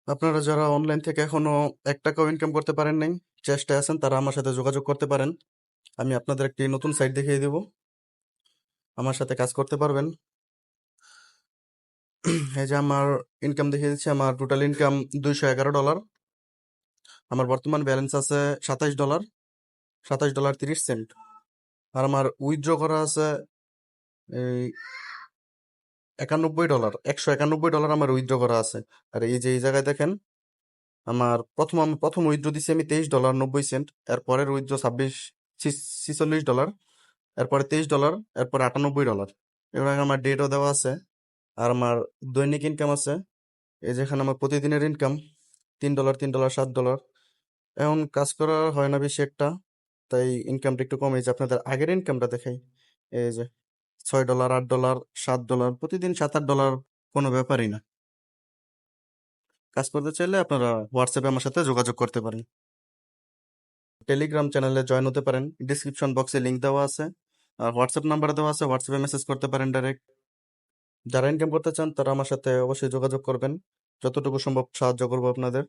আপনারা যারা অনলাইন থেকে এখনো 1 টাকাও ইনকাম করতে পারেন নাই, চেষ্টায় আছেন, তারা আমার সাথে যোগাযোগ করতে পারেন। আমি আপনাদের একটি নতুন সাইট দেখিয়ে দেব, আমার সাথে কাজ করতে পারবেন। এই যে আমার ইনকাম দেখিয়ে দিচ্ছি, আমার টোটাল ইনকাম $211। আমার বর্তমান ব্যালেন্স আছে $27, $27.30। আর আমার উইথড্র করা আছে এই $91, $191 আমার উইথড্র করা আছে। আর এই যে এই জায়গায় দেখেন, আমি প্রথম উইথড্র দিছি আমি $23.90। এরপরের উইথড্র $46, এরপরে $23, এরপরে $98। এবার আমার ডেটও দেওয়া আছে। আর আমার দৈনিক ইনকাম আছে, এই যেখানে আমার প্রতিদিনের ইনকাম $3, $3, $7। এখন কাজ করা হয় না বেশি একটা, তাই ইনকামটা একটু কমে। যে আপনাদের আগের ইনকামটা দেখাই, এই যে $6, $8, $7, প্রতিদিন $7-8 কোনো ব্যাপারই না। কাজ করতে চাইলে আপনারা হোয়াটসঅ্যাপে আমার সাথে যোগাযোগ করতে পারেন। টেলিগ্রাম চ্যানেলে জয়েন হতে পারেন, ডিসক্রিপশন বক্সে লিংক দেওয়া আছে। আর হোয়াটসঅ্যাপ নাম্বার দেওয়া আছে, হোয়াটসঅ্যাপে মেসেজ করতে পারেন ডাইরেক্ট। যারা ইনকাম করতে চান তারা আমার সাথে অবশ্যই যোগাযোগ করবেন, যতটুকু সম্ভব সাহায্য করবো আপনাদের।